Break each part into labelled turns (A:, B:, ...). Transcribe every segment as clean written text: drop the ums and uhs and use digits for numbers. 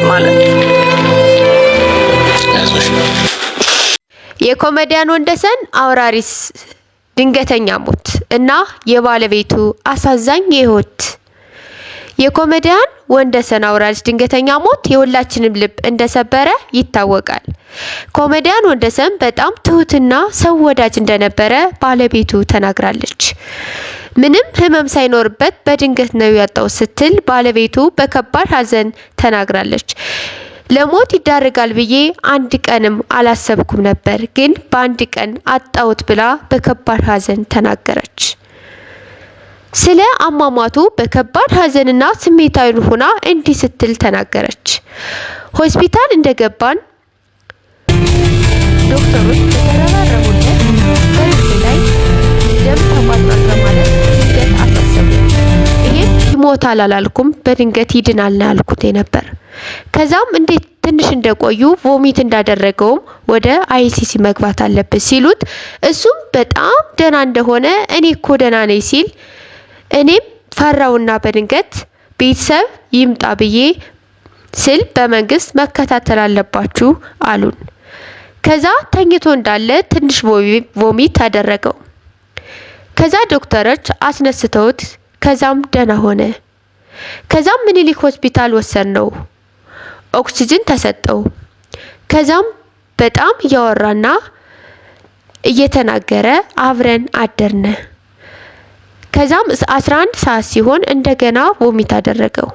A: ማለት
B: የኮሜዲያን ወንደሰን አውራሪስ ድንገተኛ ሞት እና የባለቤቱ አሳዛኝ የህይወት የኮሜዲያን ወንደሰን አውራሪስ ድንገተኛ ሞት የሁላችንም ልብ እንደሰበረ ይታወቃል። ኮሜዲያን ወንደሰን በጣም ትሁትና ሰው ወዳጅ እንደነበረ ባለቤቱ ተናግራለች። ምንም ህመም ሳይኖርበት በድንገት ነው ያጣው ስትል ባለቤቱ በከባድ ሀዘን ተናግራለች። ለሞት ይዳረጋል ብዬ አንድ ቀንም አላሰብኩም ነበር፣ ግን በአንድ ቀን አጣውት ብላ በከባድ ሀዘን ተናገረች። ስለ አሟሟቱ በከባድ ሀዘንና ስሜታዊ ሆና እንዲህ ስትል ተናገረች። ሆስፒታል እንደገባን ዶክተሮች ተረራረቡለት በልብ ላይ ደም ተቋጥሯል በማለት ድንገት አሳሰቡ። ይሄም ይሞታል አላልኩም፣ በድንገት ይድናል ነው ያልኩት ነበር። ከዛም እንዴት ትንሽ እንደቆዩ ቮሚት እንዳደረገውም ወደ አይሲሲ መግባት አለበት ሲሉት እሱም በጣም ደና እንደሆነ እኔ እኮ ደና ነኝ ሲል እኔም ፈራውና በድንገት ቤተሰብ ይምጣ ብዬ ስል በመንግስት መከታተል አለባችሁ አሉን። ከዛ ተኝቶ እንዳለ ትንሽ ቮሚት አደረገው። ከዛ ዶክተሮች አስነስተውት ከዛም ደና ሆነ። ከዛም ምኒልክ ሆስፒታል ወሰድነው። ኦክሲጅን ተሰጠው። ከዛም በጣም እያወራና እየተናገረ አብረን አደርነ። ከዛም 11 ሰዓት ሲሆን እንደገና ቮሚት አደረገው።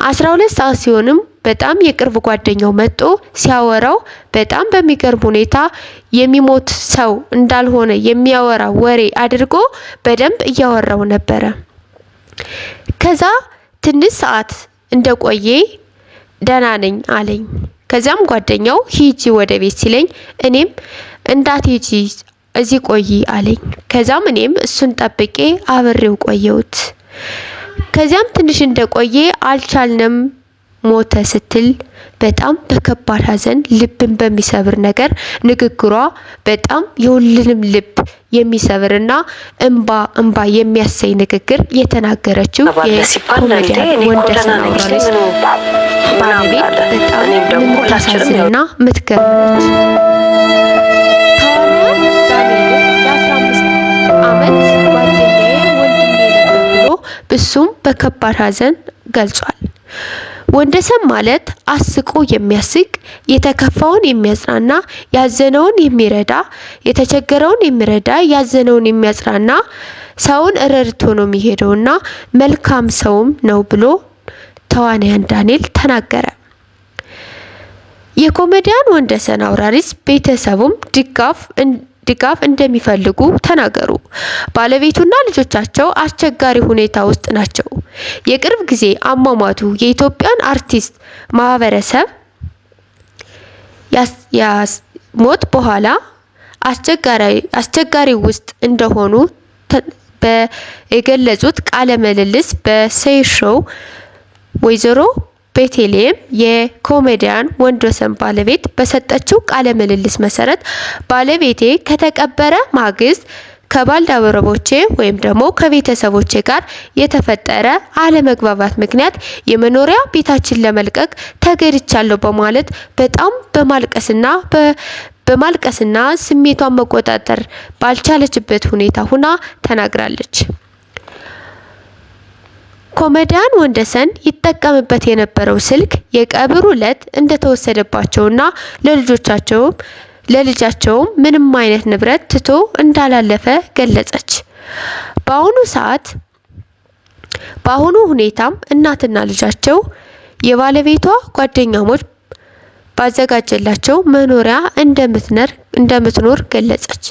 B: 12 ሰዓት ሲሆንም በጣም የቅርብ ጓደኛው መጥቶ ሲያወራው በጣም በሚገርም ሁኔታ የሚሞት ሰው እንዳልሆነ የሚያወራ ወሬ አድርጎ በደንብ እያወራው ነበረ። ከዛ ትንሽ ሰዓት እንደቆየ ደና ነኝ አለኝ። ከዛም ጓደኛው ሂጂ ወደ ቤት ሲለኝ እኔም እንዳትሂጂ እዚህ ቆይ አለኝ። ከዛም እኔም እሱን ጠብቄ አብሬው ቆየሁት። ከዛም ትንሽ እንደቆየ አልቻልንም ሞተ ስትል በጣም በከባድ ሀዘን ልብን በሚሰብር ነገር ንግግሯ በጣም የሁሉንም ልብ የሚሰብርና እንባ የሚያሰይ ንግግር የተናገረችው የኮሜዲያን ወንደሰን አውራሪስ ባለቤት በጣም የምታሳዝንና የምትገርም ነች። እሱም በከባድ ሀዘን ገልጿል። ወንደሰን ማለት አስቆ የሚያስቅ፣ የተከፋውን የሚያጽናና፣ ያዘነውን የሚረዳ፣ የተቸገረውን የሚረዳ፣ ያዘነውን የሚያጽናና፣ ሰውን ረድቶ ነው የሚሄደውና መልካም ሰውም ነው ብሎ ተዋናያን ዳንኤል ተናገረ። የኮሜዲያን ወንደሰን አውራሪስ ቤተሰቡም ድጋፍ እንደሚፈልጉ ተናገሩ። ባለቤቱና ልጆቻቸው አስቸጋሪ ሁኔታ ውስጥ ናቸው። የቅርብ ጊዜ አሟሟቱ የኢትዮጵያን አርቲስት ማህበረሰብ ሞት በኋላ አስቸጋሪ ውስጥ እንደሆኑ በገለጹት ቃለ ምልልስ በሴይ ሾው ወይዘሮ ቤተልሔም የኮሜዲያን ወንደሰን ባለቤት በሰጠችው ቃለ ምልልስ መሰረት ባለቤቴ ከተቀበረ ማግስት ከባልደረቦቼ ወይም ደግሞ ከቤተሰቦቼ ጋር የተፈጠረ አለመግባባት ምክንያት የመኖሪያ ቤታችን ለመልቀቅ ተገድቻለሁ በማለት በጣም በማልቀስና ስሜቷን መቆጣጠር ባልቻለችበት ሁኔታ ሆና ተናግራለች። ኮሜዲያን ወንደሰን ይጠቀምበት የነበረው ስልክ የቀብሩ ዕለት እንደተወሰደባቸውና ለልጃቸውም ምንም አይነት ንብረት ትቶ እንዳላለፈ ገለጸች። በአሁኑ ሁኔታም እናትና ልጃቸው የባለቤቷ ጓደኛሞች ባዘጋጀላቸው መኖሪያ እንደምትኖር ገለጸች።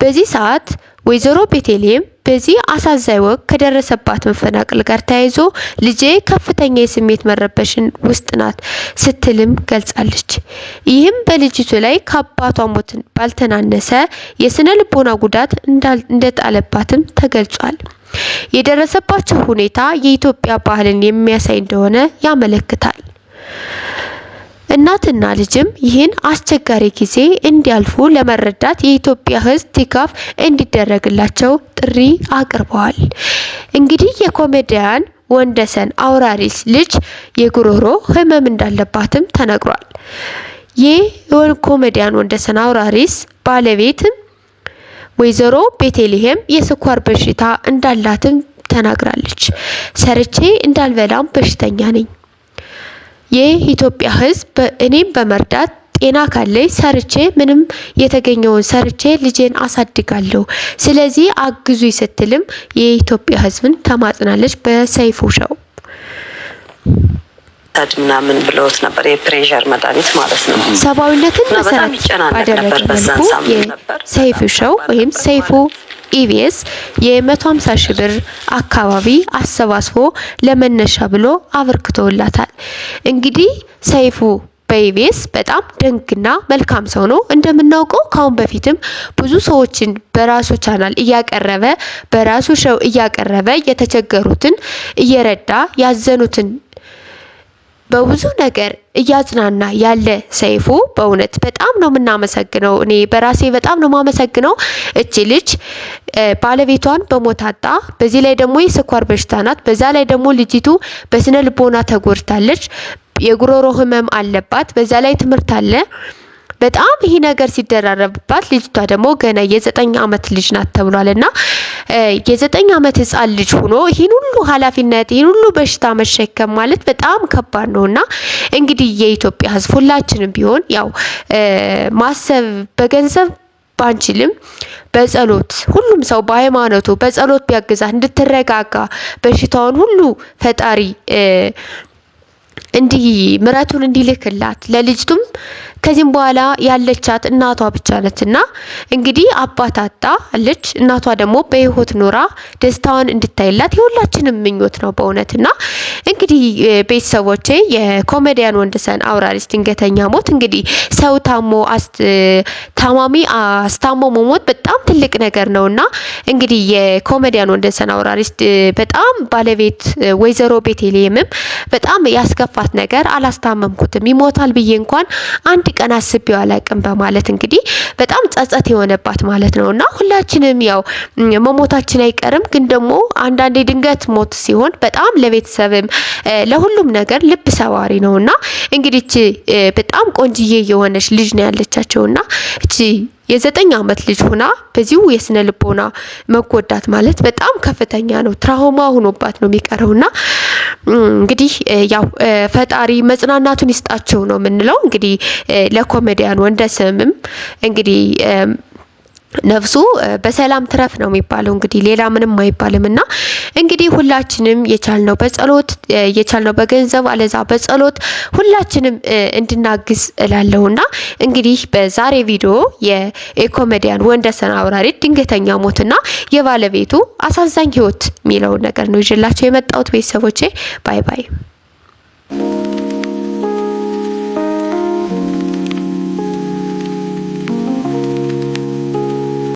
B: በዚህ ሰዓት ወይዘሮ ቤተልሔም በዚህ አሳዛኝ ወቅት ከደረሰባት መፈናቀል ጋር ተያይዞ ልጄ ከፍተኛ የስሜት መረበሽን ውስጥ ናት ስትልም ገልጻለች። ይህም በልጅቱ ላይ ከአባቷ ሞት ባልተናነሰ የስነ ልቦና ጉዳት እንደጣለባትም ተገልጿል። የደረሰባቸው ሁኔታ የኢትዮጵያ ባህልን የሚያሳይ እንደሆነ ያመለክታል። እናትና ልጅም ይህን አስቸጋሪ ጊዜ እንዲያልፉ ለመረዳት የኢትዮጵያ ሕዝብ ድጋፍ እንዲደረግላቸው ጥሪ አቅርበዋል። እንግዲህ የኮሜዲያን ወንደሰን አውራሪስ ልጅ የጉሮሮ ህመም እንዳለባትም ተነግሯል። የኮሜዲያን ወንደሰን አውራሪስ ባለቤትም ወይዘሮ ቤተልሔም የስኳር በሽታ እንዳላትም ተናግራለች። ሰርቼ እንዳልበላም በሽተኛ ነኝ። የኢትዮጵያ ህዝብ እኔም በመርዳት ጤና ካለኝ ሰርቼ ምንም የተገኘውን ሰርቼ ልጄን አሳድጋለሁ። ስለዚህ አግዙኝ ስትልም የኢትዮጵያ ህዝብን ተማጽናለች። በሰይፉ ሾው
A: ምናምን ብለውት ነበር። የፕሬሸር መድኃኒት ማለት ነው።
B: ሰብአዊነትን መሰረት ባደረገ መልኩ የሰይፉ ሾው ወይም ሰይፉ ኢቢኤስ የ150 ሺህ ብር አካባቢ አሰባስቦ ለመነሻ ብሎ አበርክቶላታል። እንግዲህ ሰይፉ በኢቢኤስ በጣም ደንግና መልካም ሰው ነው። እንደምናውቀው ካሁን በፊትም ብዙ ሰዎችን በራሱ ቻናል እያቀረበ በራሱ ሾው እያቀረበ የተቸገሩትን እየረዳ ያዘኑትን በብዙ ነገር እያጽናና ያለ ሰይፉ በእውነት በጣም ነው የምናመሰግነው። እኔ በራሴ በጣም ነው የማመሰግነው። እቺ ልጅ ባለቤቷን በሞት አጣ። በዚህ ላይ ደግሞ የስኳር በሽታ ናት። በዛ ላይ ደግሞ ልጅቱ በስነ ልቦና ተጎድታለች። የጉሮሮ ህመም አለባት። በዛ ላይ ትምህርት አለ። በጣም ይሄ ነገር ሲደራረብባት ልጅቷ ደግሞ ገና የ9 አመት ልጅ ናት ተብሏልና የ9 አመት ህፃን ልጅ ሆኖ ይሄን ሁሉ ኃላፊነት ይሄን ሁሉ በሽታ መሸከም ማለት በጣም ከባድ ነውና እንግዲህ የኢትዮጵያ ህዝብ ሁላችንም ቢሆን ያው ማሰብ በገንዘብ ባንችልም በጸሎት ሁሉም ሰው በሃይማኖቱ በጸሎት ቢያግዛት እንድትረጋጋ በሽታውን ሁሉ ፈጣሪ እንዲህ ምራቱን እንዲልክላት ለልጅቱም ከዚህም በኋላ ያለቻት እናቷ ብቻ ነትና እንግዲህ አባት አጣለች። እናቷ ደግሞ በህይወት ኖራ ደስታዋን እንድታይላት የሁላችንም ምኞት ነው በእውነትና እንግዲህ ቤተሰቦቼ የኮሜዲያን ወንደሰን አውራሪስ ድንገተኛ ሞት እንግዲህ ሰው ታማሚ አስታሞ መሞት በጣም ትልቅ ነገር ነውና እንግዲህ የኮሜዲያን ወንደሰን አውራሪስ በጣም ባለቤት ወይዘሮ ቤተልሔምም በጣም ያስከፋት ነገር አላስታመምኩትም ይሞታል ብዬ እንኳን አንድ ቀን አስቤው አላቅም በማለት እንግዲህ በጣም ጸጸት የሆነባት ማለት ነውና ሁላችንም ያው መሞታችን አይቀርም። ግን ደግሞ አንዳንዴ ድንገት ሞት ሲሆን በጣም ለቤተሰብም ለሁሉም ነገር ልብ ሰባሪ ነውና እንግዲህ በጣም ቆንጅዬ የሆነች ልጅ ነው ያለቻቸውና እቺ የ9 አመት ልጅ ሆና በዚሁ የስነ ልቦና መጎዳት ማለት በጣም ከፍተኛ ነው። ትራውማ ሆኖባት ነው የሚቀረውና እንግዲህ ያው ፈጣሪ መጽናናቱን ይስጣቸው ነው የምንለው። እንግዲህ ለኮሜዲያን ወንደሰንም እንግዲህ ነፍሱ በሰላም ትረፍ ነው የሚባለው። እንግዲህ ሌላ ምንም አይባልምና እንግዲህ ሁላችንም የቻልነው በጸሎት የቻልነው በገንዘብ አለዛ በጸሎት ሁላችንም እንድናግዝ እላለሁና እንግዲህ በዛሬ ቪዲዮ የኮሜዲያን ወንደሰን አውራሪስ ድንገተኛ ሞትና የባለቤቱ አሳዛኝ ህይወት የሚለው ነገር ነው ይዤላችሁ የመጣሁት። ቤተሰቦቼ ባይ ባይ።